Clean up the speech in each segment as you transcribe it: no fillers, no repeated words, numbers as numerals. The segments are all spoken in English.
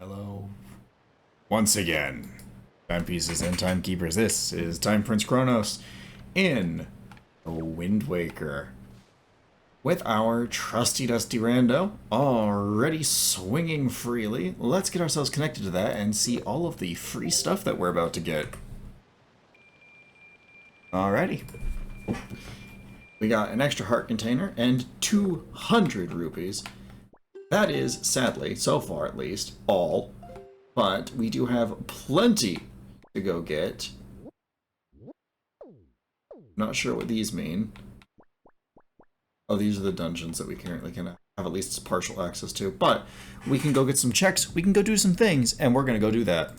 Hello. Once again, timepieces and timekeepers. This is Time Prince Kronos in the Wind Waker. With our trusty dusty rando already swinging freely, let's get ourselves connected to that and see all of the free stuff that we're about to get. Alrighty. We got an extra heart container and 200 rupees. That is, sadly, so far at least, all. But we do have plenty to go get. Not sure what these mean. Oh, these are the dungeons that we currently can have at least partial access to. But we can go get some checks, we can go do some things, and we're going to go do that.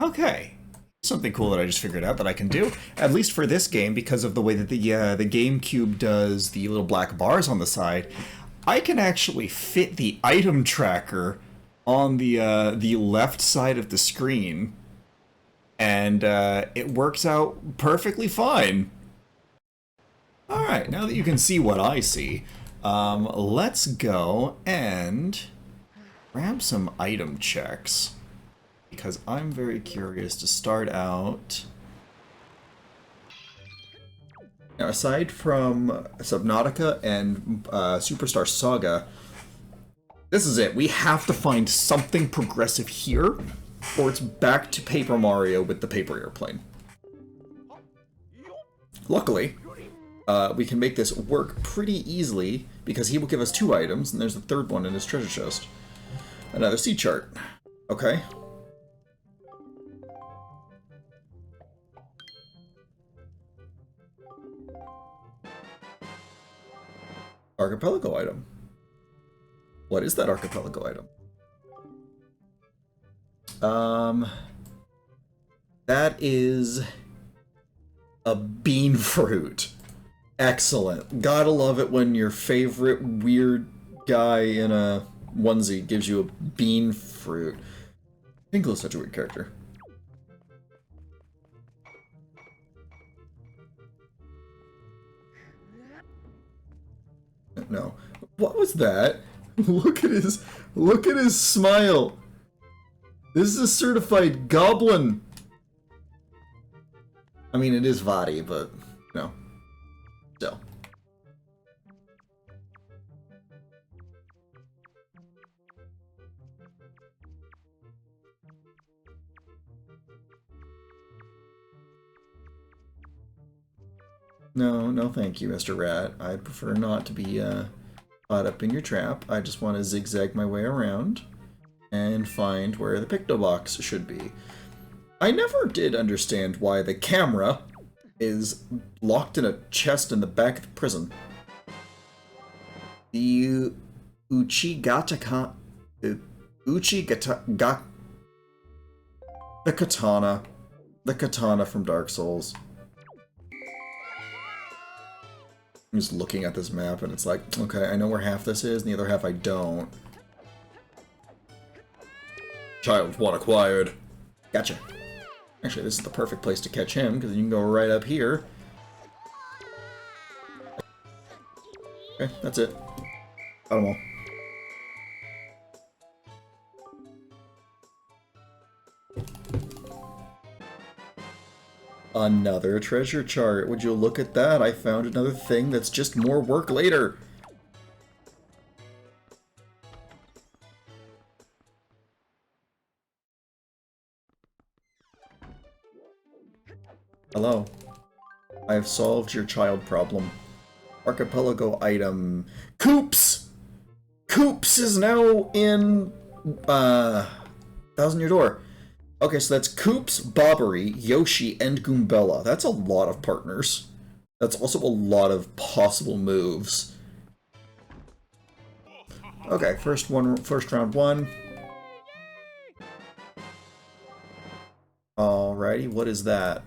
Okay. Something cool that I just figured out that I can do, at least for this game, because of the way that the GameCube does the little black bars on the side. I can actually fit the item tracker on the left side of the screen, and it works out perfectly fine. Alright, now that you can see what I see, let's go and grab some item checks, because I'm very curious to start out. Now, aside from Subnautica and Superstar Saga, this is it. We have to find something progressive here, or it's back to Paper Mario with the paper airplane. Luckily, we can make this work pretty easily, because he will give us 2 items, and there's the third one in his treasure chest. Another sea chart. Okay. Archipelago item. What is that archipelago item? That is a bean fruit. Excellent. Gotta love it when your favorite weird guy in a onesie gives you a bean fruit. Tinkle is such a weird character. No. What was that? Look at his smile. This is a certified goblin. I mean, it is Vadi, but no. Still. No, thank you, Mr. Rat. I'd prefer not to be caught up in your trap. I just want to zigzag my way around and find where the picto box should be. I never did understand why the camera is locked in a chest in the back of the prison. The Uchigataka... The katana. The katana from Dark Souls. I'm just looking at this map and it's like, okay, I know where half this is and the other half I don't. Child 1 acquired. Gotcha. Actually, this is the perfect place to catch him because you can go right up here. Okay, that's it. Got them all. Another treasure chart. Would you look at that? I found another thing that's just more work later. Hello. I have solved your child problem. Archipelago item. Coops! Coops is now in Thousand Year Door. Okay, so that's Koops, Bobbery, Yoshi, and Goombella. That's a lot of partners. That's also a lot of possible moves. Okay, first round 1. Alrighty, what is that?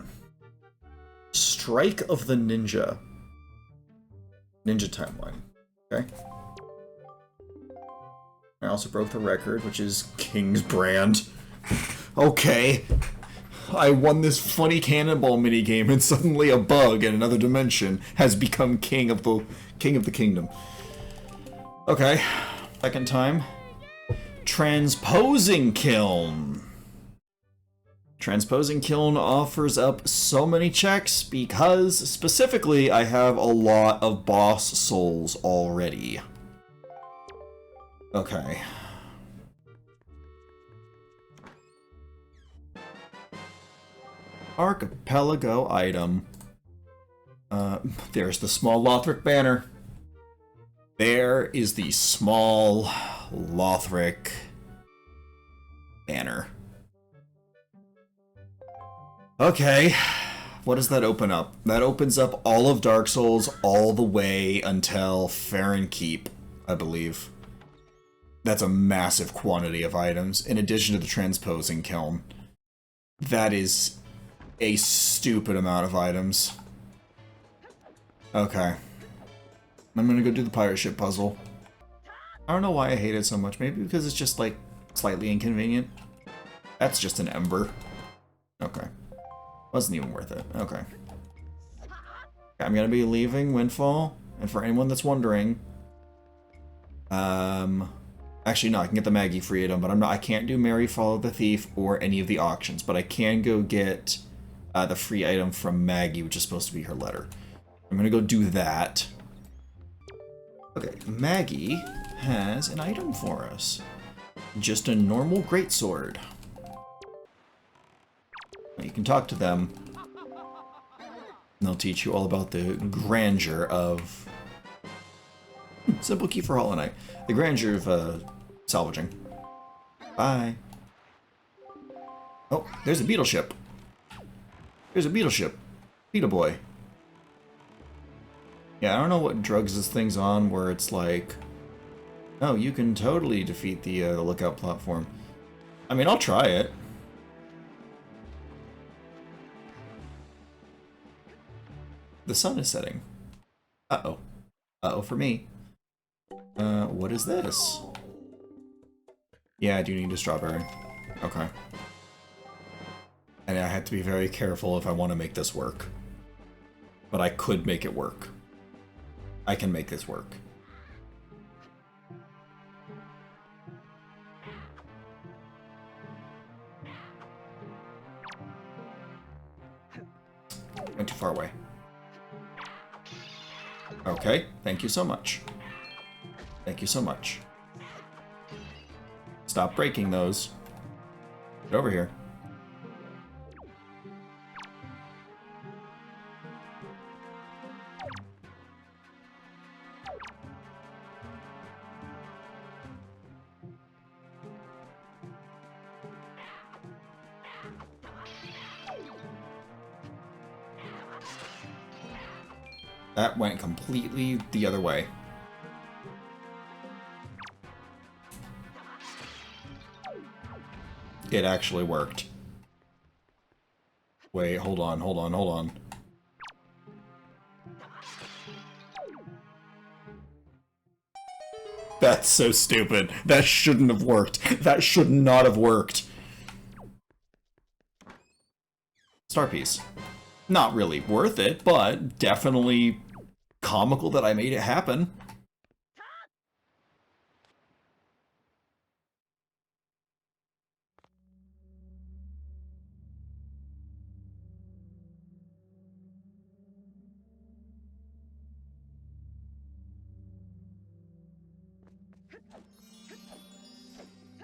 Strike of the Ninja. Ninja timeline. Okay. I also broke the record, which is King's Brand. Okay. I won this funny cannonball minigame and suddenly a bug in another dimension has become king of the kingdom. Okay. Second time. Transposing Kiln. Transposing Kiln offers up so many checks because, specifically, I have a lot of boss souls already. Okay. Archipelago item. There's the small Lothric banner. There is the small Lothric banner. Okay, what does that open up? That opens up all of Dark Souls all the way until Farron Keep, I believe. That's a massive quantity of items, in addition to the Transposing Kiln. That is a stupid amount of items. Okay. I'm gonna go do the pirate ship puzzle. I don't know why I hate it so much. Maybe because it's just, like, slightly inconvenient. That's just an ember. Okay. Wasn't even worth it. Okay. I'm gonna be leaving Windfall, and for anyone that's wondering, actually no, I can get the Maggie free item, but I can't do Mary Follow the Thief or any of the auctions, but I can go get the free item from Maggie, which is supposed to be her letter. I'm gonna go do that. Okay, Maggie has an item for us. Just a normal greatsword. You can talk to them, and they'll teach you all about the grandeur of... Simple key for Hollow Knight. The grandeur of, salvaging. Bye. Oh, there's a beetle ship. There's a beetle ship. Beetle boy. Yeah, I don't know what drugs this thing's on, where it's like... Oh, you can totally defeat the lookout platform. I mean, I'll try it. The sun is setting. Uh-oh. Uh-oh for me. What is this? Yeah, I do need a strawberry. Okay. And I have to be very careful if I want to make this work. But I could make it work. I can make this work. Went too far away. Okay, thank you so much. Thank you so much. Stop breaking those. Get over here. That went completely the other way. It actually worked. Wait, hold on, hold on, hold on. That's so stupid. That shouldn't have worked. That should not have worked. Star piece. Not really worth it, but definitely comical that I made it happen.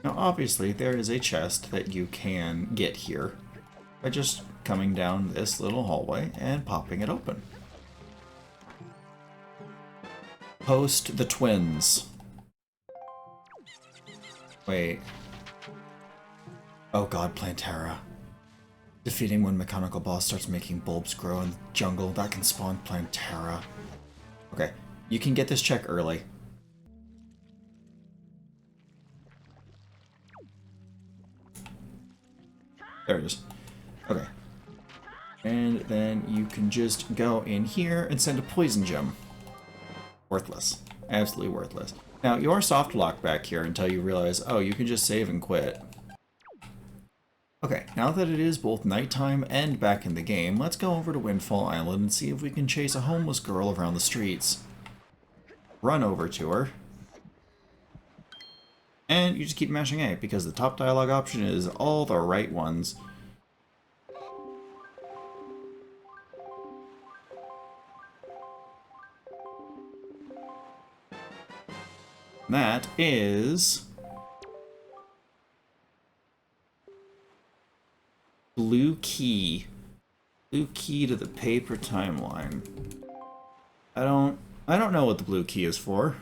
Now, obviously, there is a chest that you can get here by just coming down this little hallway and popping it open. Post the twins. Wait. Oh god, Plantera. Defeating one mechanical boss starts making bulbs grow in the jungle. That can spawn Plantera. Okay, you can get this check early. There it is. Okay. And then you can just go in here and send a poison gem. Worthless. Absolutely worthless. Now, you are soft locked back here until you realize, oh, you can just save and quit. Okay, now that it is both nighttime and back in the game, let's go over to Windfall Island and see if we can chase a homeless girl around the streets. Run over to her. And you just keep mashing A, because the top dialogue option is all the right ones. That is... blue key. Blue key to the paper timeline. I don't know what the blue key is for.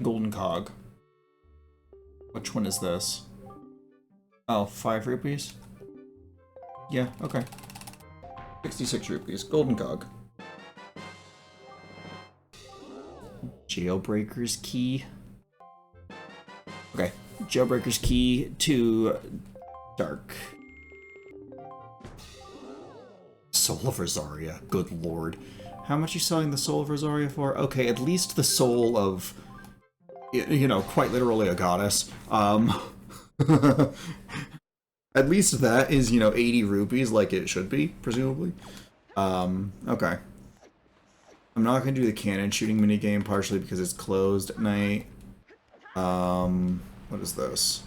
Golden cog. Which one is this? Oh, 5 rupees? Yeah, okay. 66 rupees. Golden cog. Jailbreaker's key. Okay. Jailbreaker's key to dark. Soul of Rosaria. Good lord. How much are you selling the Soul of Rosaria for? Okay, at least the soul of, you know, quite literally a goddess. At least that is, you know, 80 rupees like it should be, presumably. Okay. I'm not going to do the cannon shooting minigame, partially because it's closed at night. What is this?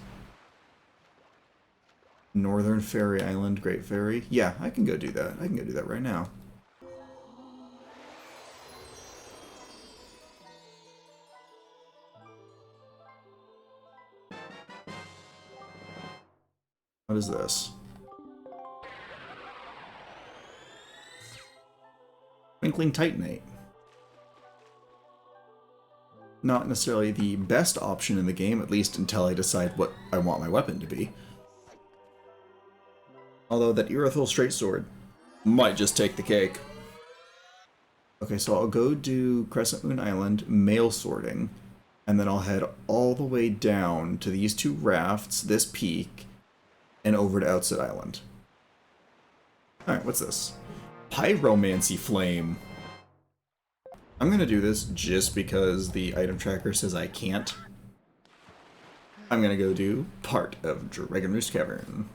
Northern Fairy Island, Great Fairy. Yeah, I can go do that. I can go do that right now. What is this? Twinkling Titanite. Not necessarily the best option in the game, at least until I decide what I want my weapon to be. Although that Irithel Straight Sword might just take the cake. Okay, so I'll go do Crescent Moon Island, mail sorting, and then I'll head all the way down to these 2 rafts, this peak, and over to Outset Island. Alright, what's this? Pyromancy Flame. I'm gonna do this just because the item tracker says I can't. I'm gonna go do part of Dragon Roost Cavern.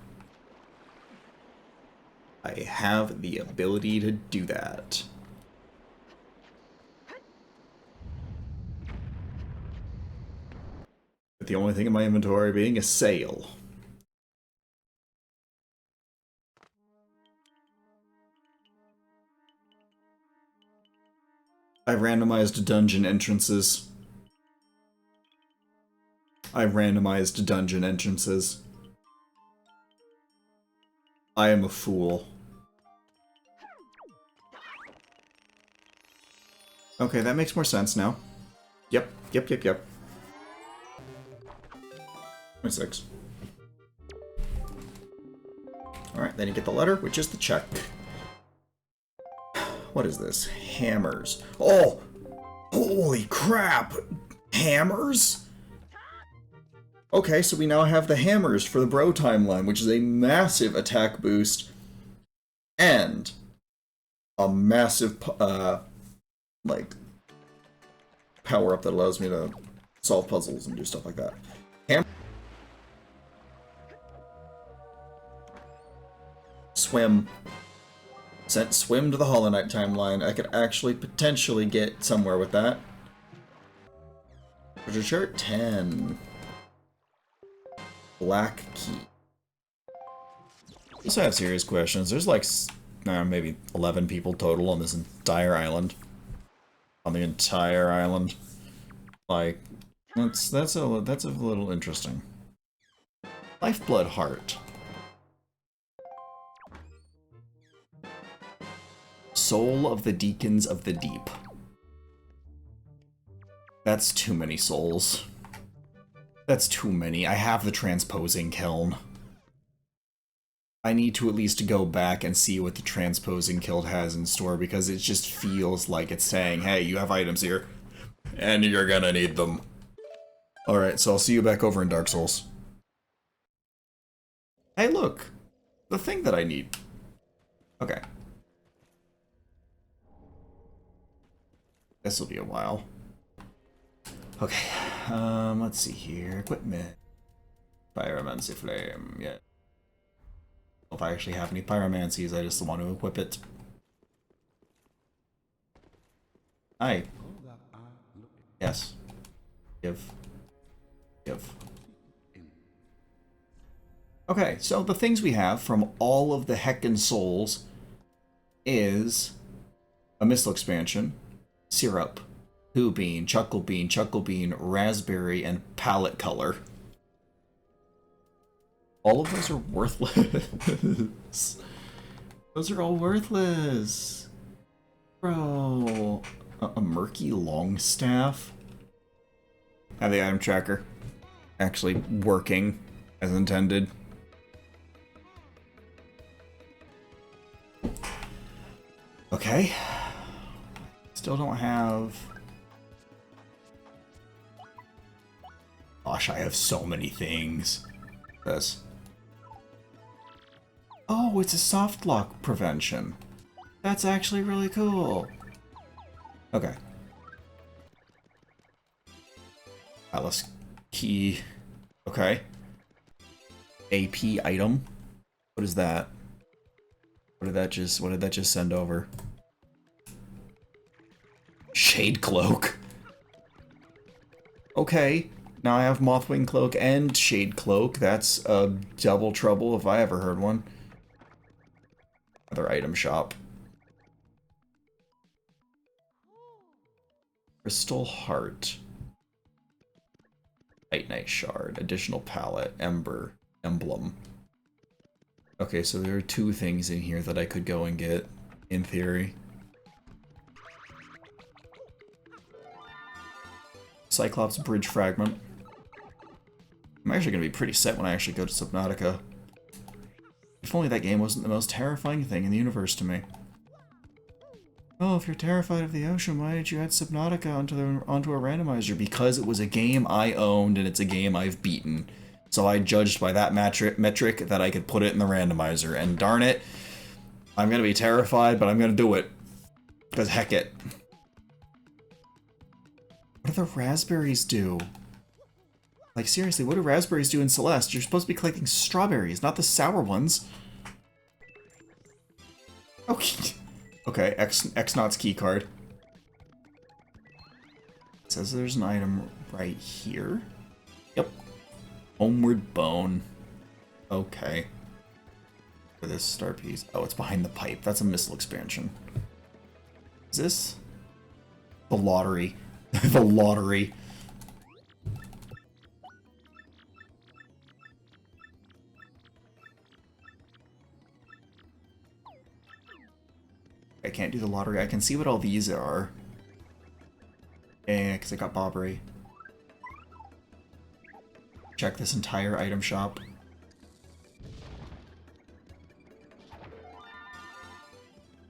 I have the ability to do that. With the only thing in my inventory being a sail. I randomized dungeon entrances. I randomized dungeon entrances. I am a fool. Okay, that makes more sense now. Yep. 26. Alright, then you get the letter, which is the check. What is this? Hammers. Oh! Holy crap! Hammers? Okay, so we now have the hammers for the bro timeline, which is a massive attack boost. And a massive, like, power-up that allows me to solve puzzles and do stuff like that. Swim. Sent swim to the Hollow Knight timeline. I could actually potentially get somewhere with that. Treasure chart 10. Black key. Also have serious questions. There's like maybe 11 people total on this entire island. On the entire island. Like, that's a little interesting. Lifeblood Heart. Soul of the Deacons of the Deep. That's too many souls. That's too many. I have the transposing kiln. I need to at least go back and see what the transposing kiln has in store, because it just feels like it's saying, hey, you have items here, and you're gonna need them. Alright, so I'll see you back over in Dark Souls. Hey, look! The thing that I need. Okay. This'll be a while. Okay, let's see here. Equipment. Pyromancy Flame, yeah. If I actually have any pyromancies, I just want to equip it. Hi. Yes. Give. Give. Okay, so the things we have from all of the Heckin' Souls is a Missile Expansion, Syrup, Poo Bean, Chuckle Bean, Raspberry, and Palette Color. All of those are worthless. Those are all worthless. Bro. A Murky Longstaff? Have the item tracker actually working as intended. Okay. Still don't have... Gosh, I have so many things. This. Oh, it's a soft lock prevention. That's actually really cool. Okay. Alice key. Okay. AP item. What is that? What did that just send over? Shade Cloak. Okay. Now I have Mothwing Cloak and Shade Cloak. That's a double trouble if I ever heard one. Another item shop. Crystal Heart. Night Shard. Additional palette. Ember. Emblem. Okay, so there are two things in here that I could go and get, in theory. Cyclops Bridge Fragment. I'm actually going to be pretty set when I actually go to Subnautica. If only that game wasn't the most terrifying thing in the universe to me. Oh, if you're terrified of the ocean, why did you add Subnautica onto a randomizer? Because it was a game I owned and it's a game I've beaten. So I judged by that metric that I could put it in the randomizer. And darn it, I'm going to be terrified, but I'm going to do it. Because heck it. What do the raspberries do? Like, seriously, what do raspberries do in Celeste? You're supposed to be collecting strawberries, not the sour ones. Okay. Okay, X-Naught's key card. It says there's an item right here. Yep. Homeward Bone. Okay. For this star piece. Oh, it's behind the pipe. That's a missile expansion. Is this? The lottery. The lottery. I can't do the lottery. I can see what all these are. Yeah, because I got Bobbery. Check this entire item shop.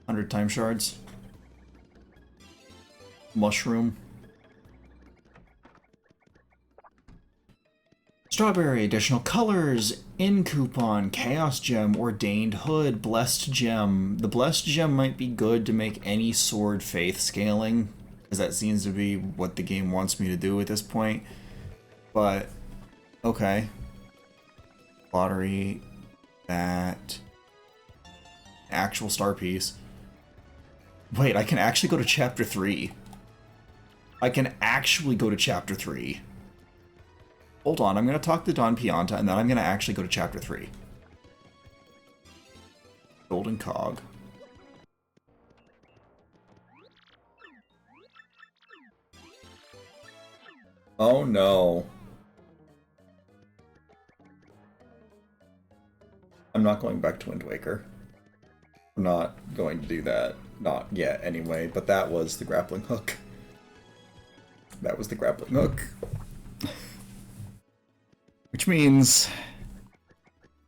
100 time shards. Mushroom. Strawberry, additional colors, in coupon, Chaos Gem, Ordained Hood, Blessed Gem. The Blessed Gem might be good to make any sword faith scaling, because that seems to be what the game wants me to do at this point. But, okay. Lottery, that. Actual star piece. Wait, I can actually go to Chapter 3. I can actually go to Chapter 3. Hold on, I'm going to talk to Don Pianta, and then I'm going to actually go to Chapter 3. Golden Cog. Oh no. I'm not going back to Wind Waker. I'm not going to do that. Not yet, anyway, but that was the grappling hook. That was the grappling hook. Which means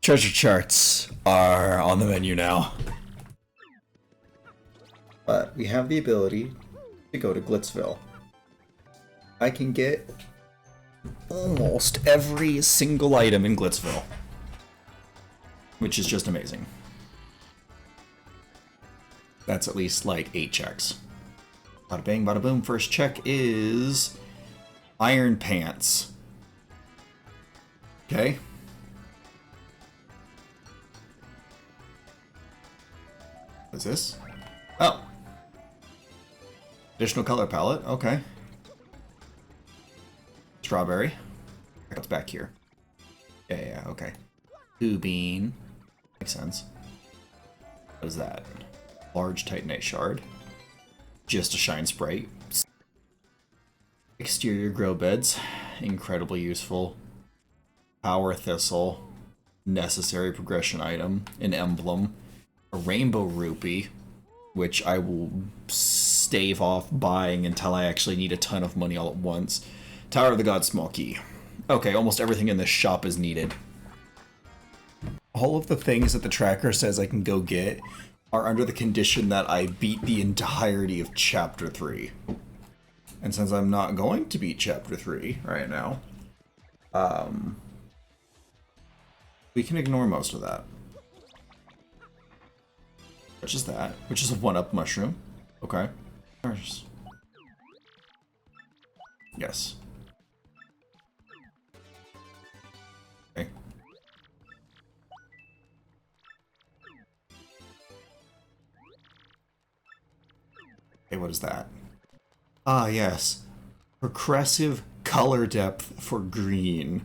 treasure charts are on the menu now. But we have the ability to go to Glitzville. I can get almost every single item in Glitzville, which is just amazing. That's at least like 8 checks. Bada bang, bada boom. First check is Iron Pants. Okay. What's this? Oh. Additional color palette. Okay. Strawberry. back here. Yeah, okay. Bean. Makes sense. What is that? Large Titanite Shard. Just a Shine Sprite. Exterior Grow Beds. Incredibly useful. Power Thistle. Necessary progression item. An Emblem. A Rainbow Rupee, which I will stave off buying until I actually need a ton of money all at once. Tower of the God Small Key. Okay, almost everything in this shop is needed. All of the things that the tracker says I can go get are under the condition that I beat the entirety of Chapter 3. And since I'm not going to beat Chapter 3 right now, we can ignore most of that. Which is that? Which is a 1-up mushroom. Okay. Yes. Okay. Okay, what is that? Ah, yes. Progressive color depth for green.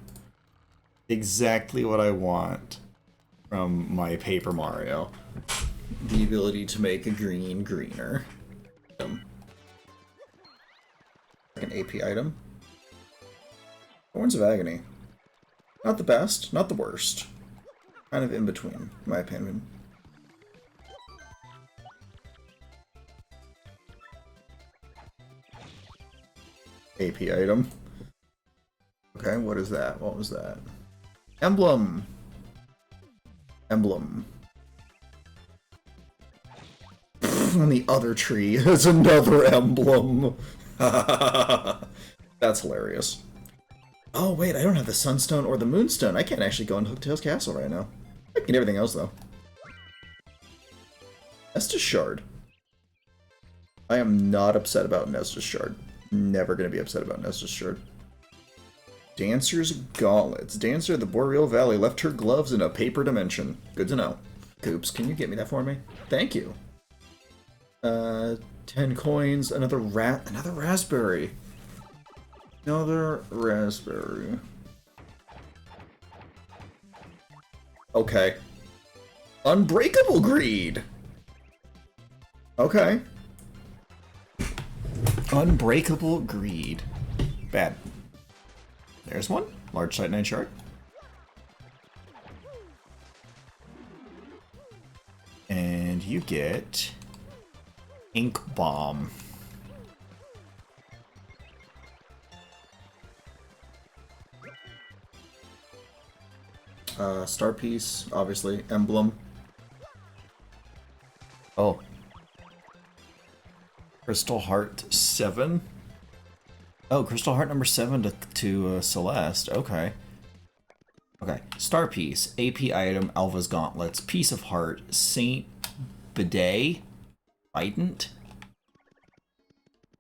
Exactly what I want from my Paper Mario. The ability to make a green greener. Like an AP item. Horns of Agony. Not the best, not the worst. Kind of in between, in my opinion. AP item. Okay, what is that? What was that? Emblem! Emblem. On the other tree is another emblem. That's hilarious. Oh wait, I don't have the Sunstone or the Moonstone. I can't actually go into Hooktail's Castle right now. I can get everything else though. Estus Shard. I am not upset about Estus Shard. Never gonna be upset about Estus Shard. Dancer's Gauntlets. Dancer of the Boreal Valley left her gloves in a paper dimension. Good to know. Coops, can you get me that for me? Thank you. 10 coins, another raspberry. Another raspberry. Okay. Unbreakable Greed! Okay. Unbreakable Greed. Bad. There's one. Large Titanite Shard. And you get... Ink Bomb. Star Piece, obviously. Emblem. Oh. Crystal Heart 7? Oh, Crystal Heart number 7 to Celeste. Okay. Okay. Star Piece, AP item, Alva's Gauntlets, Piece of Heart, Saint Bidet, Bident,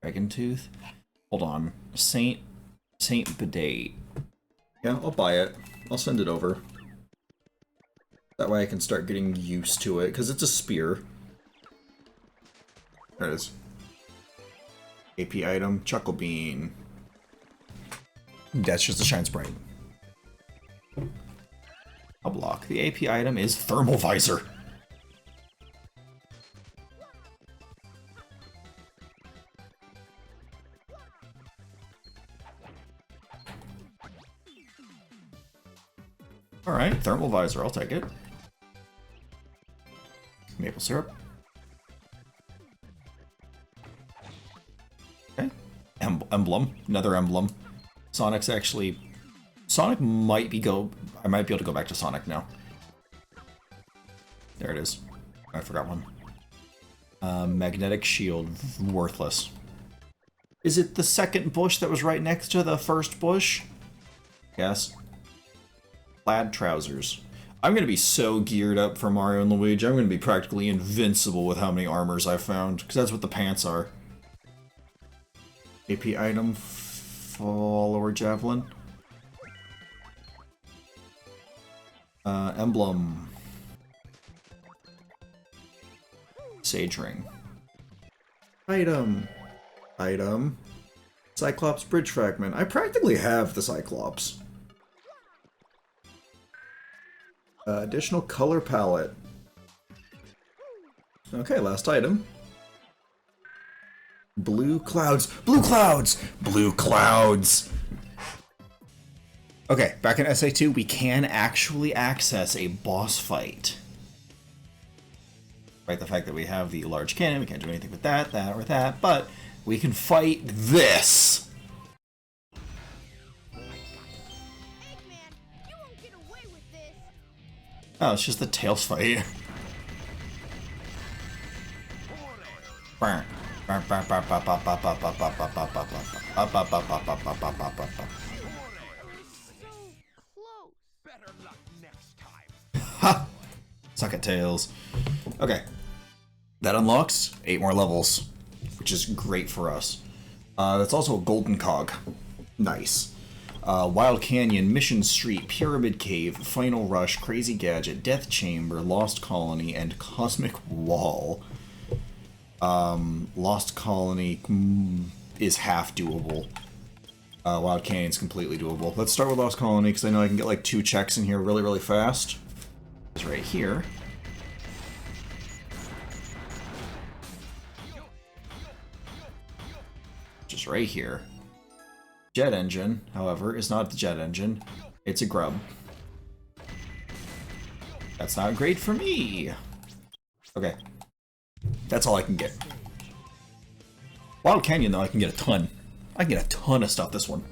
Dragon Tooth. Hold on. Saint Bidet. Yeah, I'll buy it. I'll send it over. That way I can start getting used to it, because it's a spear. There it is. AP item, Chuckle Bean. That's just a Shine Sprite. I'll block. The AP item is Thermal Visor. Alright, Thermal Visor, I'll take it. Maple syrup. Okay. Emblem. Another emblem. Sonic's actually... Sonic might be I might be able to go back to Sonic now. There it is. I forgot one. Magnetic Shield. Worthless. Is it the second bush that was right next to the first bush? Yes. Plaid Trousers. I'm going to be so geared up for Mario and Luigi. I'm going to be practically invincible with how many armors I've found, because that's what the pants are. AP item, Follower Javelin. Emblem. Sage Ring. Item. Item. Cyclops Bridge Fragment. I practically have the Cyclops. Additional color palette. Okay, last item. Blue clouds. Blue clouds! Blue clouds! Okay, back in SA2, we can actually access a boss fight. Right, the fact that we have the large cannon, we can't do anything with that, or that, but we can fight this! Eggman, you won't get away with this. Oh, it's just the Tails fight. Close. Better luck next time. Ha! Suck it, Tails. Okay. That unlocks 8 more levels, which is great for us. That's also a golden cog. Nice. Wild Canyon, Mission Street, Pyramid Cave, Final Rush, Crazy Gadget, Death Chamber, Lost Colony, and Cosmic Wall. Lost Colony is half doable. Wild Canyon's completely doable. Let's start with Lost Colony, because I know I can get like 2 checks in here really, really fast. It's right here. Just right here. Jet engine, however, is not the jet engine. It's a grub. That's not great for me. Okay. That's all I can get. Wild Canyon, though, I can get a ton. I can get a ton of stuff this one.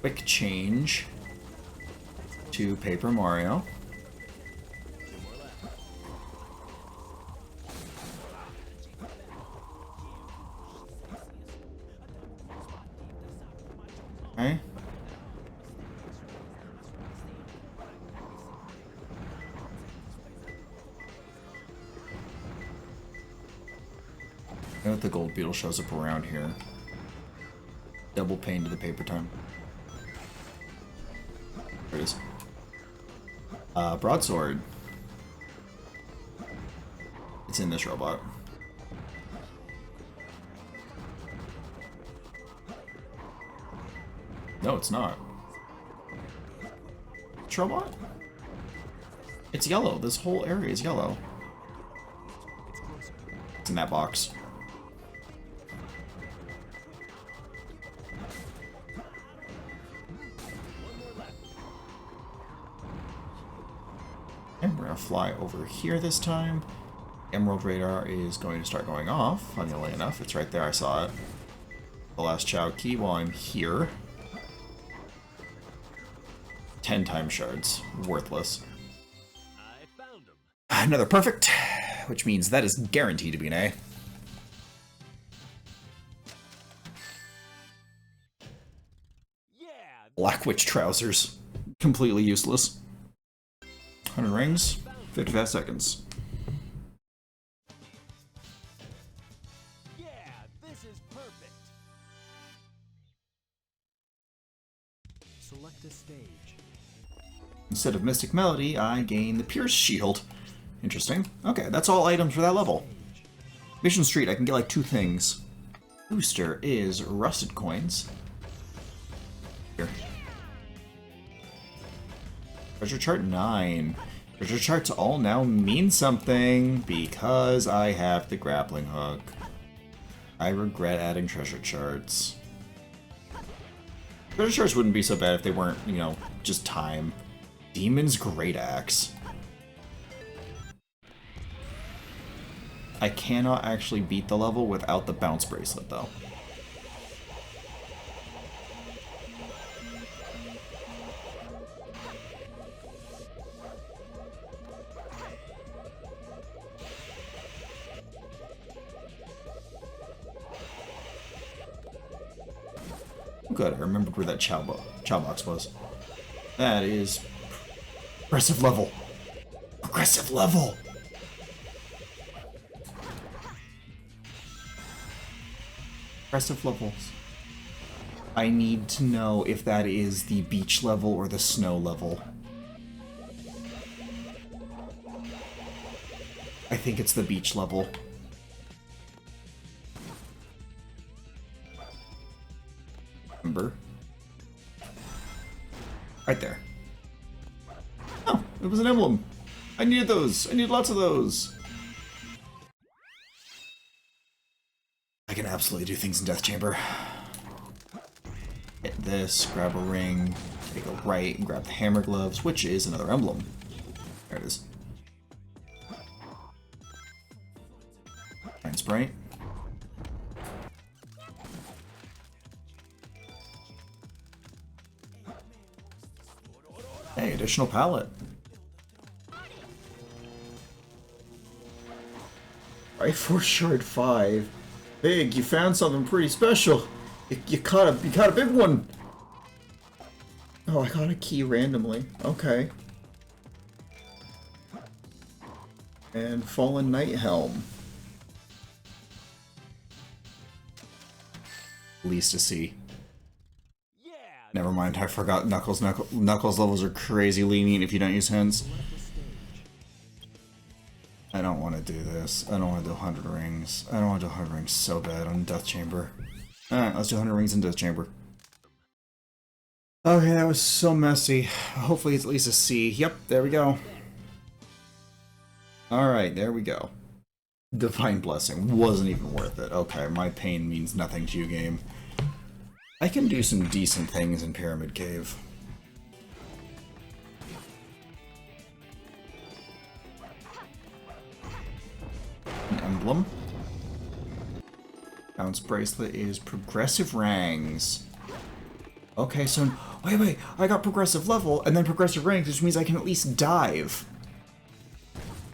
Quick change to Paper Mario. Okay. I know if the gold beetle shows up around here. Double pain to the paper time. There it is. Broadsword. It's in this robot. No, it's not. Which robot? It's yellow. This whole area is yellow. It's in that box. And we're gonna fly over here this time. Emerald radar is going to start going off, funnily enough. It's right there, I saw it. The last Chow key while I'm here. 10 time shards. Worthless. I found him. Another perfect, which means that is guaranteed to be an A. Yeah. Black Witch trousers. Completely useless. 100 rings, 55 seconds. Yeah, this is perfect. Select a stage. Instead of Mystic Melody, I gain the Pierce Shield. Interesting. Okay, that's all items for that level. Mission Street, I can get like 2 things. Booster is rusted coins. Here. Treasure chart 9. Treasure charts all now mean something because I have the grappling hook. I regret adding treasure charts. Treasure charts wouldn't be so bad if they weren't, you know, just time. Demon's Great Axe. I cannot actually beat the level without the bounce bracelet, though. Good, I remembered where that Chow box was. That is progressive level. Progressive level! Progressive levels. I need to know if that is the beach level or the snow level. I think it's the beach level. Remember? Right there. Oh, it was an emblem. I needed those. I need lots of those. I can absolutely do things in Death Chamber. Hit this, grab a ring, take a right, and grab the hammer gloves, which is another emblem. There it is. And Sprite. Hey, additional palette. Right, for shard 5. Big, you found something pretty special. You caught a big one. Oh, I got a key randomly. Okay. And Fallen Knight Helm. Least to see. Yeah. Never mind, I forgot Knuckles. Knuckles levels are crazy lenient if you don't use hints. I don't want to do this. I don't want to do 100 rings. I don't want to do 100 rings so bad on Death Chamber. Alright, let's do 100 rings in Death Chamber. Okay, that was so messy. Hopefully it's at least a C. Yep, there we go. Alright, there we go. Divine Blessing wasn't even worth it. Okay, my pain means nothing to you, game. I can do some decent things in Pyramid Cave. An emblem. Bounce Bracelet is Progressive Rangs. Okay, so... Wait, I got Progressive Level, and then Progressive Rangs, which means I can at least dive.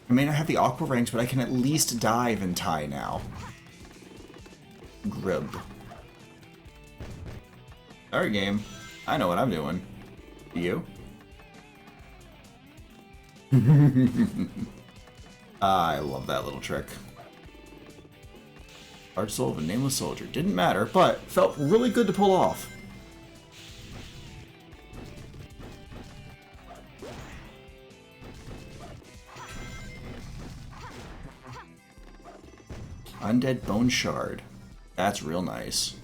I may not have the Aqua Ranks, but I can at least dive and tie now. Grib. Alright, game. I know what I'm doing. You? I love that little trick. Heart Soul of a Nameless Soldier. Didn't matter, but felt really good to pull off. Undead Bone Shard. That's real nice.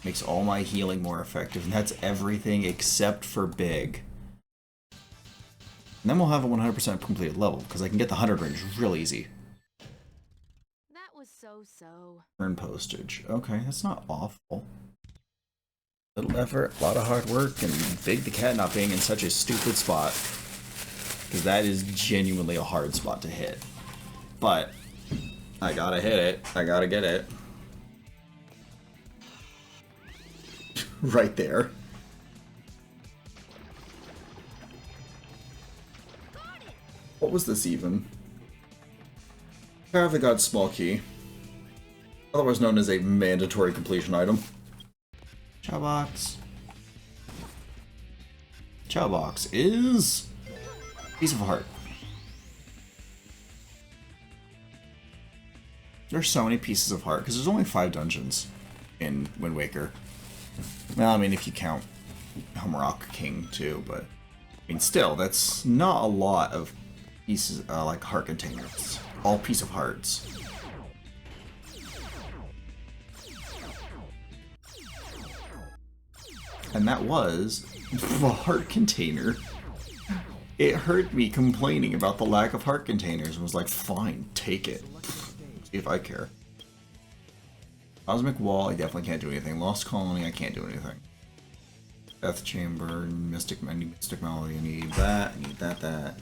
Makes all my healing more effective, and that's everything except for big. And then we'll have a 100% completed level, because I can get the 100 range real easy. That was so-so. Earn postage. Okay, that's not awful. Little effort, a lot of hard work, and Big the Cat not being in such a stupid spot. Because that is genuinely a hard spot to hit. But, I gotta hit it. I gotta get it. Right there. What was this even? Power of the God's Small Key. Otherwise known as a mandatory completion item. Chow box. Chow box is... Piece of Heart. There's so many pieces of heart, because there's only 5 dungeons in Wind Waker. Well, I mean, if you count Humrock King too, but... I mean, still, that's not a lot of pieces, like heart containers. All piece of hearts. And that was a heart container. It hurt me complaining about the lack of heart containers and was like, fine, take it. See if I care. Cosmic Wall, I definitely can't do anything. Lost Colony, I can't do anything. Death Chamber, Mystic Melody, I need that, I need that.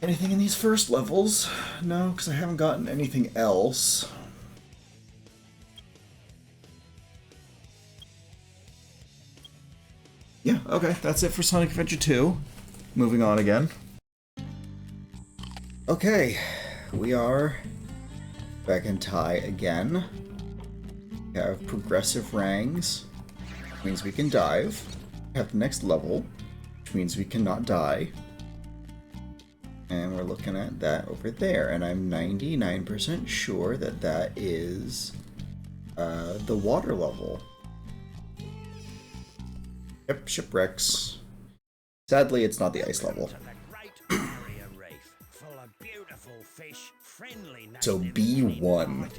Anything in these first levels? No, because I haven't gotten anything else. Yeah, okay, that's it for Sonic Adventure 2. Moving on again. Okay, we are back in tie again. We have progressive rangs, which means we can dive. We have the next level, which means we cannot die. And we're looking at that over there, and I'm 99% sure that that is the water level. Yep, shipwrecks. Sadly, it's not the ice level. To the great barrier reef, full of beautiful So B1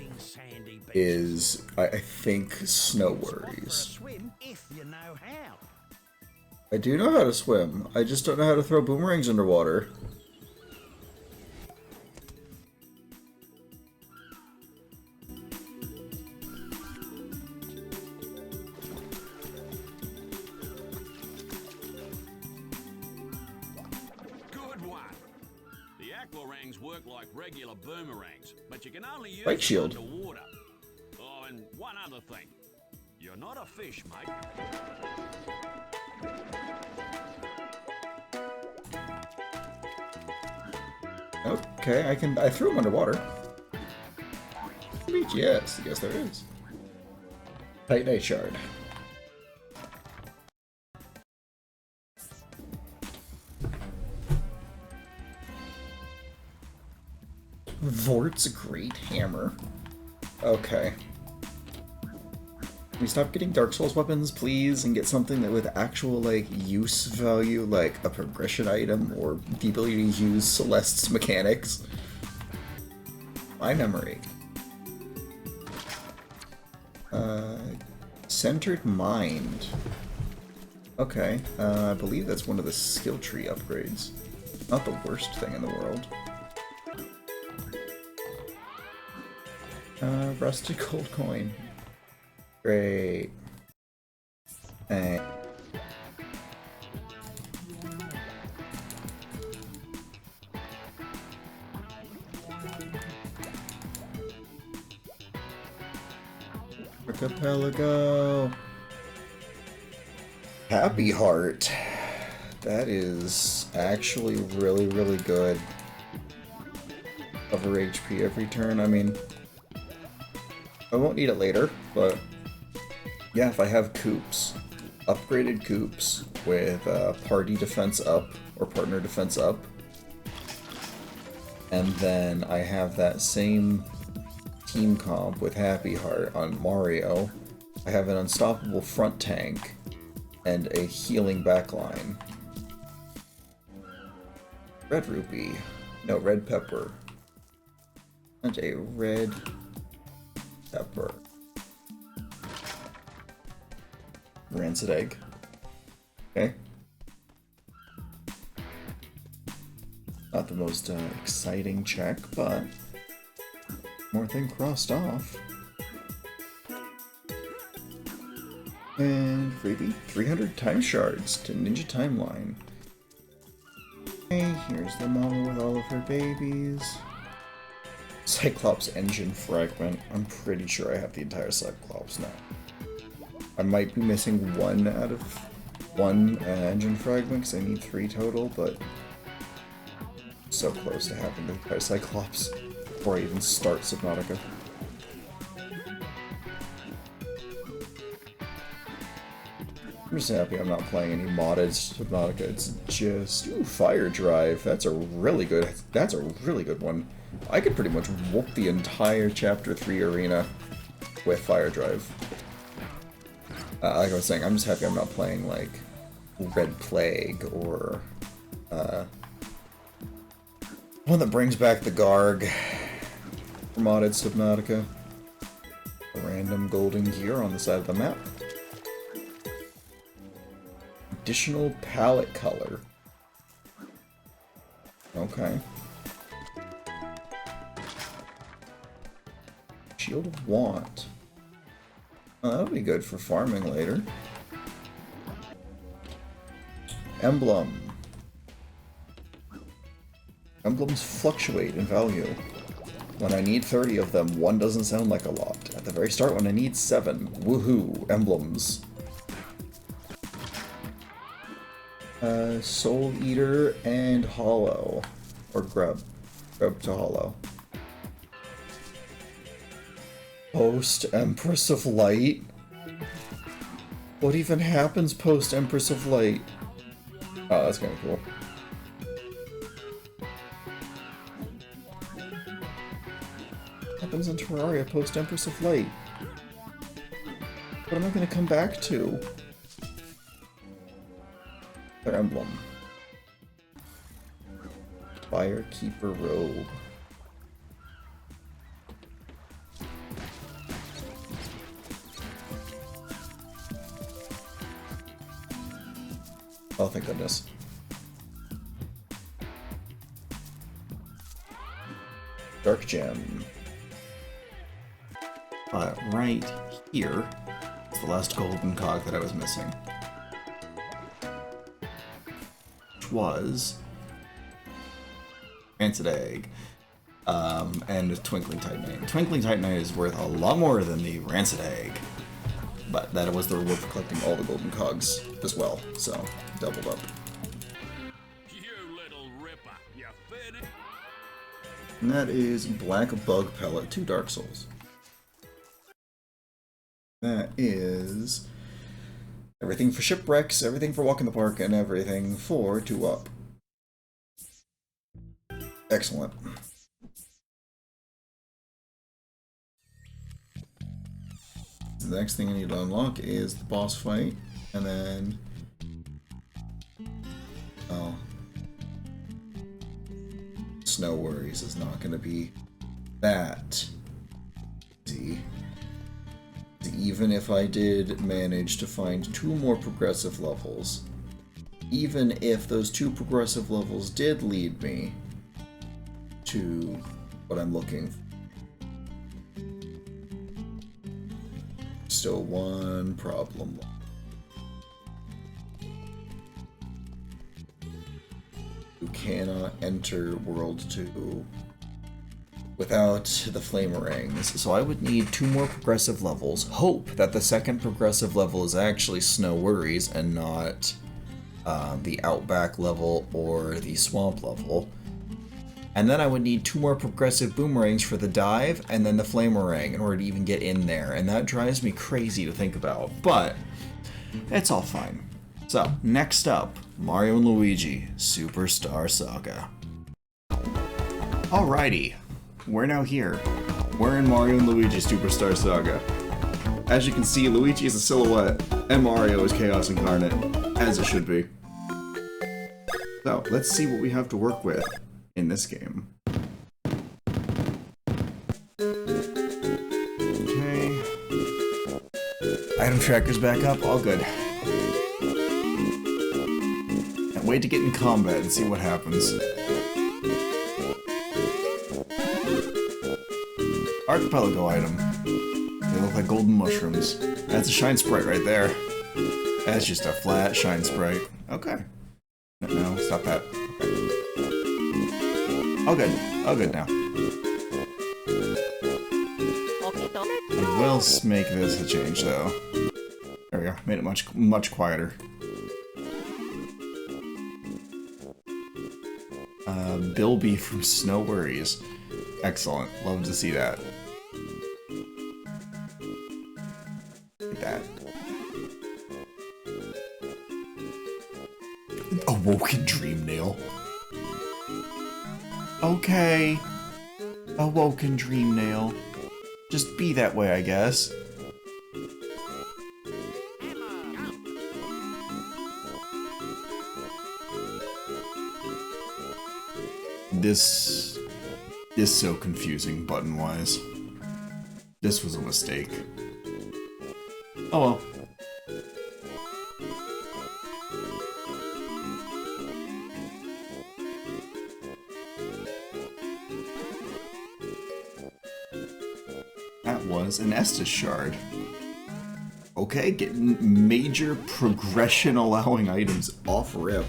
is, I think, snow worries. I do know how to swim. I just don't know how to throw boomerangs underwater. Work like regular boomerangs, but you can only use Light shield. them underwater. Oh, and one other thing. You're not a fish, mate. Okay, I threw him underwater. Yes, there is. Titanite shard. Vort's Great Hammer. Okay. Can we stop getting Dark Souls weapons, please, and get something that with actual, like, use value, like a progression item, or the ability to use Celeste's mechanics? My memory. Centered Mind. Okay, I believe that's one of the skill tree upgrades. Not the worst thing in the world. Rusted gold coin. Great. Hey. Archipelago. Happy Heart. That is actually really, really good. Cover HP every turn. I mean, I won't need it later, but yeah, if I have coops, upgraded coops with party defense up or partner defense up, and then I have that same team comp with Happy Heart on Mario, I have an unstoppable front tank and a healing backline. Red rupee. No, red pepper. And a red pepper. Rancid egg. Okay. Not the most exciting check, but more thing crossed off. And freebie, 300 time shards to Ninja Timeline. Okay, here's the mama with all of her babies. Cyclops engine fragment. I'm pretty sure I have the entire Cyclops now. I might be missing one out of one engine fragment because I need 3 total, but so close to having the entire Cyclops before I even start Subnautica. I'm just happy I'm not playing any modded Subnautica. It's just Fire Drive. That's a really good one. I could pretty much whoop the entire Chapter 3 arena with Fire Drive. Like I was saying, I'm just happy I'm not playing like Red Plague or one that brings back the Garg for modded Subnautica. A random golden gear on the side of the map. Additional palette color. Okay. Shield of Want. Oh, that'll be good for farming later. Emblem. Emblems fluctuate in value. When I need 30 of them, 1 doesn't sound like a lot. At the very start, when I need 7, woohoo, emblems. Soul Eater and Hollow. Or Grub. Grub to Hollow. Post Empress of Light? What even happens post Empress of Light? Oh, that's kinda cool. What happens in Terraria post Empress of Light? What am I gonna come back to? Their emblem. Firekeeper robe. Oh, thank goodness. Dark Gem. Right here is the last golden cog that I was missing. Which was Rancid Egg. And Twinkling Titanite. Twinkling Titanite is worth a lot more than the Rancid Egg. But that was the reward for collecting all the golden cogs as well, so doubled up. You little ripper, you finished? And that is Black Bug Pellet, 2 Dark Souls. That is everything for shipwrecks, everything for walk in the park, and everything for 2 up. Excellent. The next thing I need to unlock is the boss fight, and then... oh. Snow Worries is not going to be that easy. Even if I did manage to find 2 more progressive levels, even if those 2 progressive levels did lead me to what I'm looking for, still one problem. You cannot enter World 2 without the Flamerangs, so I would need 2 more progressive levels. Hope that the second progressive level is actually Snow Worries and not the Outback level or the Swamp level. And then I would need 2 more progressive boomerangs for the dive, and then the Flamerang in order to even get in there. And that drives me crazy to think about, but it's all fine. So, next up, Mario and Luigi, Superstar Saga. Alrighty, we're now here. We're in Mario and Luigi Superstar Saga. As you can see, Luigi is a silhouette, and Mario is Chaos Incarnate, as it should be. So, let's see what we have to work with in this game. Okay. Item tracker's back up, all good. Can't wait to get in combat and see what happens. Archipelago item. They look like golden mushrooms. That's a shine sprite right there. That's just a flat shine sprite. Okay. No, stop that. All good. All good now. I will make this a change, though. There we go. Made it much quieter. Bilby from Snow Worries. Excellent. Love to see that. Look at that. Awoken Dream Nail. Okay. Awoken Dream Nail. Just be that way, I guess. This is so confusing button-wise. This was a mistake. Oh well. That was an Estus shard. Okay, getting major progression allowing items off rip.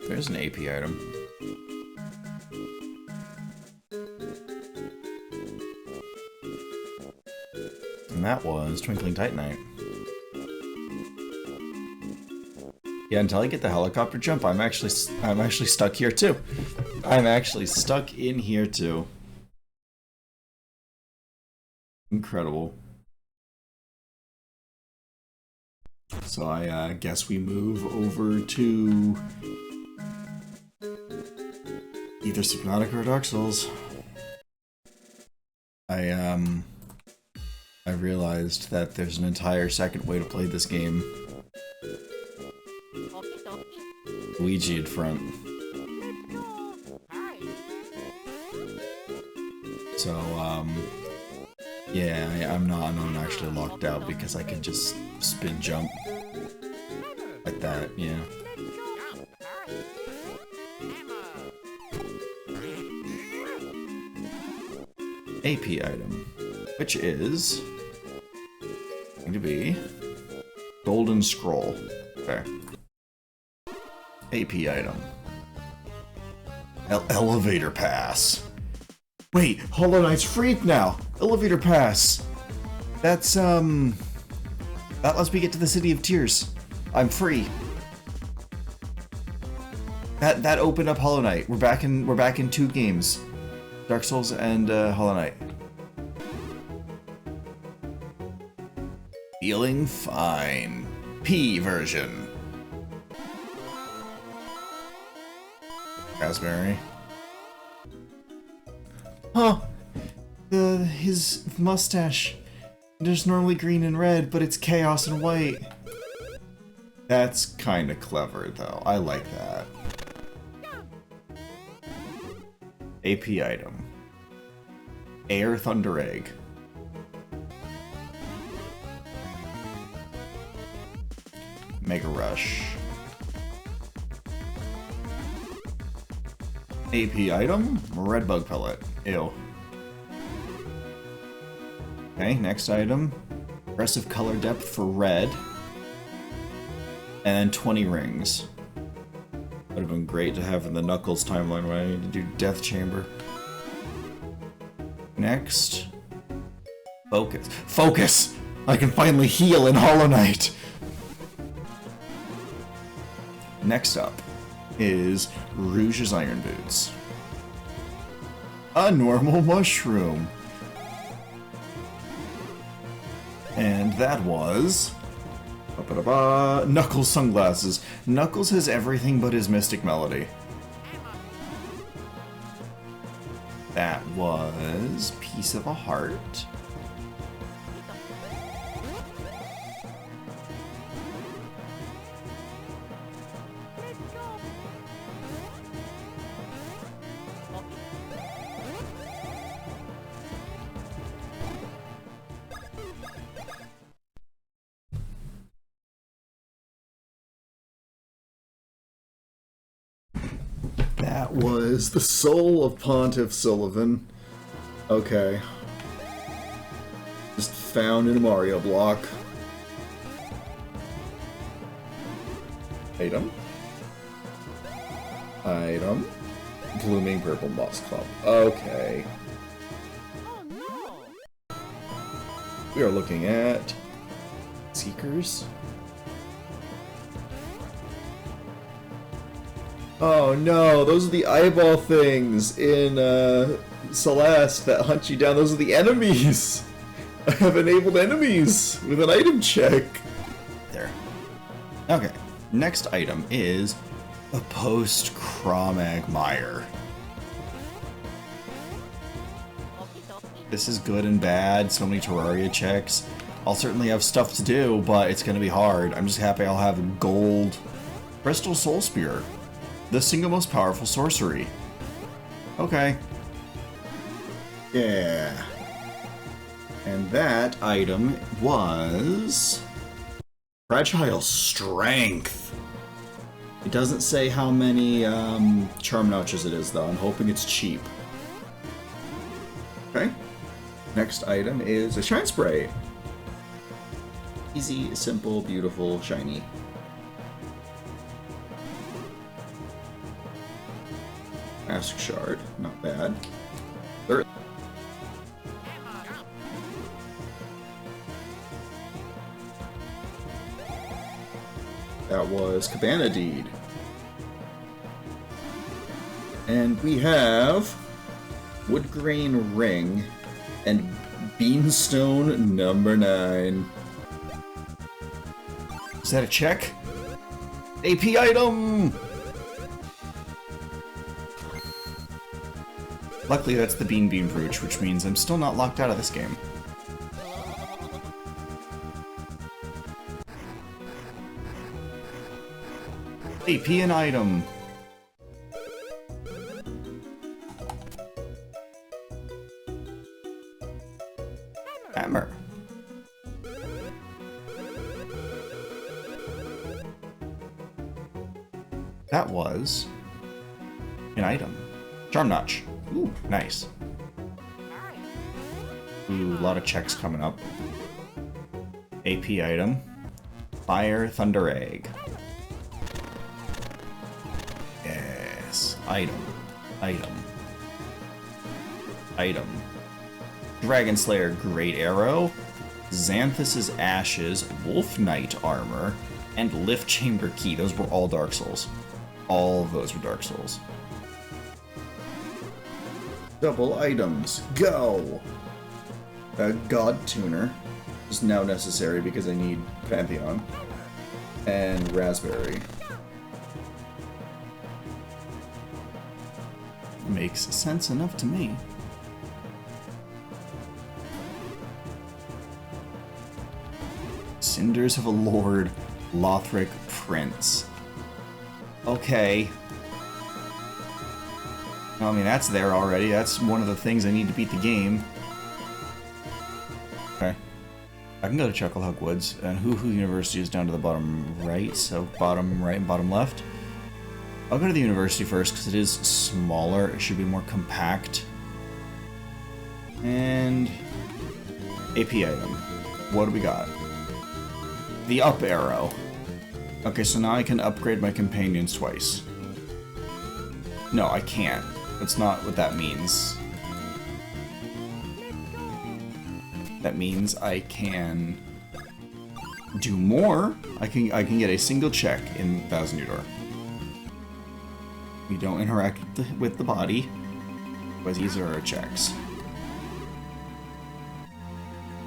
There's an AP item. And that was Twinkling Titanite. Yeah, until I get the helicopter jump, I'm actually stuck here too. I'm actually stuck in here too. Incredible. So I guess we move over to either Subnautica or Dark Souls. I realized that there's an entire second way to play this game. Luigi in front. So, yeah, I'm not actually locked out because I can just spin jump. Like that, yeah. AP item, which is going to be Golden Scroll. Okay. AP item. Elevator Pass. Wait, Hollow Knight's free now. Elevator Pass. That's that lets me get to the City of Tears. I'm free. That opened up Hollow Knight. We're back in 2 games. Dark Souls and Hollow Knight. Feeling fine. P version. Raspberry. Huh. His mustache. There's normally green and red, but it's chaos and white. That's kind of clever, though. I like that. AP item. Air Thunder Egg. Mega Rush. AP item. Red Bug Pellet. Ew. Okay, next item. Aggressive color depth for red. And 20 rings. Would have been great to have in the Knuckles timeline when I need to do Death Chamber. Next. Focus. Focus! I can finally heal in Hollow Knight! Next up is Rouge's Iron Boots. A normal mushroom. And that was... Knuckles sunglasses. Knuckles has everything but his Mystic Melody. That was Piece of a Heart. That was the soul of Pontiff Sullivan. Okay. Just found in a Mario block. Item. Item. Blooming Purple Moss Clump. Okay. Oh no! We are looking at Seekers. Oh no, those are the eyeball things in Celeste that hunt you down. Those are the enemies! I have enabled enemies with an item check. There. Okay, next item is a post-Chromagmire. This is good and bad, so many Terraria checks. I'll certainly have stuff to do, but it's gonna be hard. I'm just happy I'll have a gold Crystal Soul Spear. The single most powerful sorcery. Okay. Yeah. And that item was... Fragile Strength. It doesn't say how many charm notches it is, though. I'm hoping it's cheap. Okay. Next item is a Shine Spray. Easy, simple, beautiful, shiny. Ask Shard, not bad. There. That was Cabana Deed. And we have Woodgrain Ring and Beanstone number 9. Is that a check? AP item! Luckily, that's the Bean Brooch, which means I'm still not locked out of this game. AP an item. Hammer. That was an item. Charm Notch. Ooh, nice. Ooh, a lot of checks coming up. AP item. Fire Thunder Egg. Yes. Item. Item. Item. Dragon Slayer Great Arrow. Xanthus's Ashes. Wolf Knight Armor. And Lift Chamber Key. Those were all Dark Souls. All of those were Dark Souls. Double items. Go! A God Tuner is now necessary because I need Pantheon. And Raspberry. Makes sense enough to me. Cinders of a Lord, Lothric Prince. Okay. I mean, that's there already. That's one of the things I need to beat the game. Okay. I can go to Chucklehook Woods, and Hoo Hoo University is down to the bottom right, so bottom right and bottom left. I'll go to the university first, because it is smaller. It should be more compact. And... AP item. What do we got? The up arrow. Okay, so now I can upgrade my companions twice. No, I can't. That's not what that means. That means I can do more. I can get a single check in Thousand Year Door. We don't interact with the body, but these are our checks.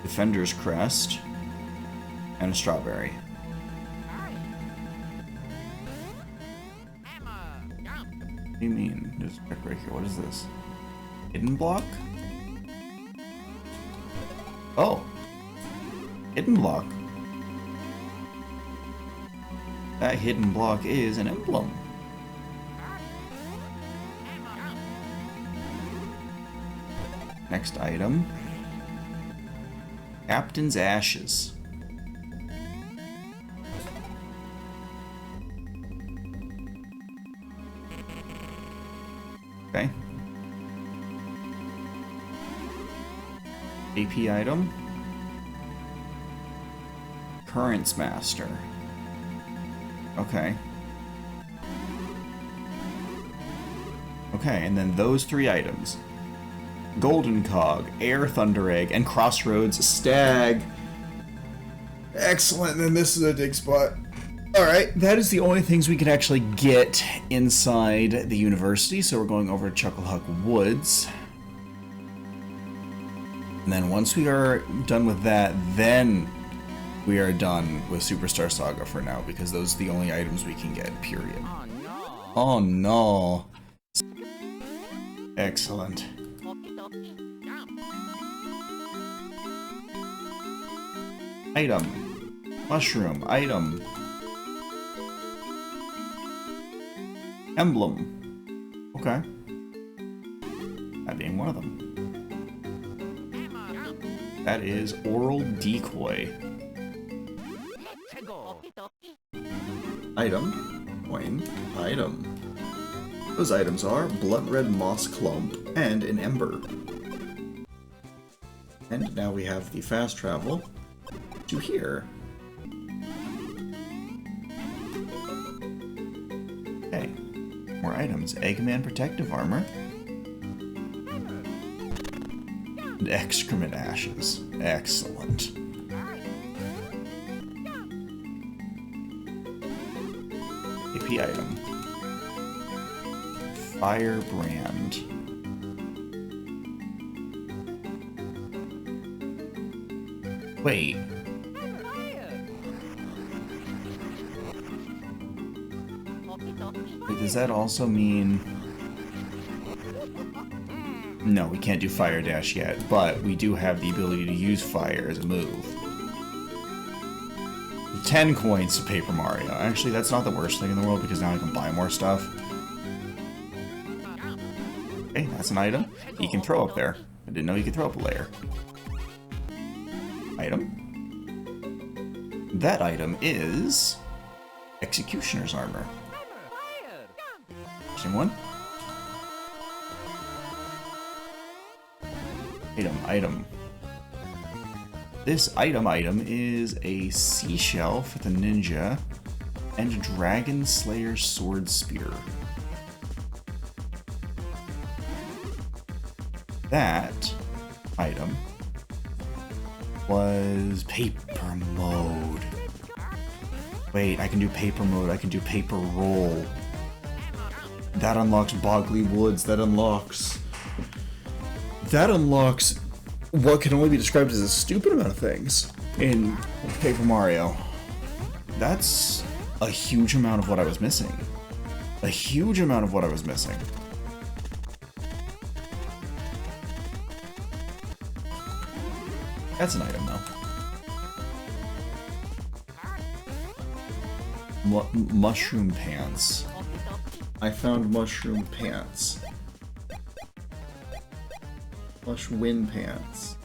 Defender's Crest and a strawberry. What do you mean? There's a check right here. What is this? Hidden block? Oh. Hidden block. That hidden block is an emblem. Next item. Captain's Ashes. Okay. AP item. Currents Master. Okay. Okay, and then those three items. Golden Cog, Air Thunder Egg, and Crossroads Stag. Excellent, then this is a dig spot. Alright, that is the only things we can actually get inside the university, so we're going over to Chucklehook Woods. And then once we are done with that, then we are done with Superstar Saga for now, because those are the only items we can get, period. Oh no. Oh no. Excellent. Item. Mushroom. Item. Emblem. Okay. That being one of them. That is Oral Decoy. Item. Coin. Item. Those items are Blood Red Moss Clump and an Ember. And now we have the fast travel to here. Okay. More items. Eggman Protective Armor. And Excrement Ashes. Excellent. AP item. Firebrand. Wait. Wait, does that also mean... No, we can't do Fire Dash yet, but we do have the ability to use fire as a move. 10 coins to Paper Mario. Actually, that's not the worst thing in the world, because now I can buy more stuff. Okay, that's an item. He can throw up there. I didn't know he could throw up a layer. Item. That item is... Executioner's Armor. Interesting one. Item. This item is a seashell for the ninja and a dragon slayer sword spear. That item was paper mode. Wait, I can do paper mode. I can do paper roll. That unlocks Boggly Woods. That unlocks what can only be described as a stupid amount of things in Paper Mario. That's a huge amount of what I was missing. A huge amount of what I was missing. That's an item, though. Mushroom pants. I found mushroom pants. Wind pants.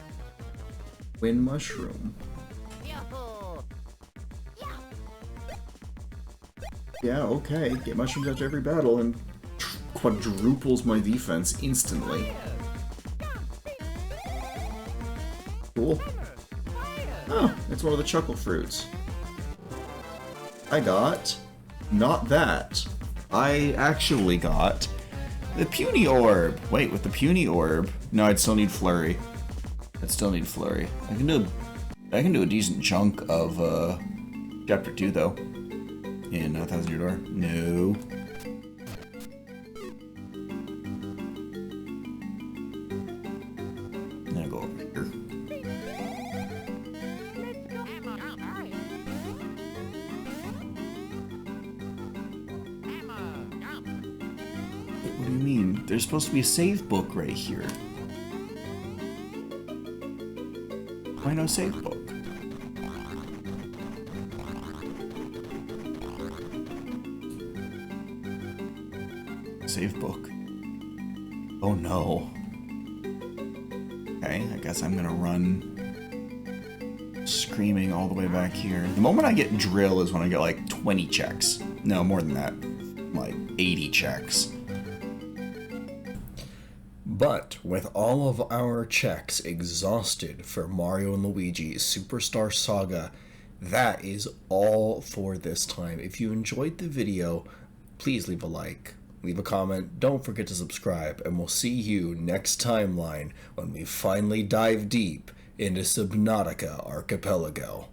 Wind mushroom. Yeah, okay. Get mushrooms after every battle and quadruples my defense instantly. Cool. Oh, it's one of the chuckle fruits. I got not that. I actually got the puny orb. Wait, with the puny orb, no, I'd still need flurry. I can do a decent chunk of chapter 2 though. In 1,000 Year Door. No. I'm gonna go over here. What do you mean? There's supposed to be a save book right here. Why no save book? Save book. Oh no. Okay, I guess I'm gonna run screaming all the way back here. The moment I get drill is when I get like 20 checks. No, more than that. Like 80 checks. But with all of our checks exhausted for Mario and Luigi Superstar Saga, that is all for this time. If you enjoyed the video, please leave a like, leave a comment, don't forget to subscribe, and we'll see you next timeline when we finally dive deep into Subnautica Archipelago.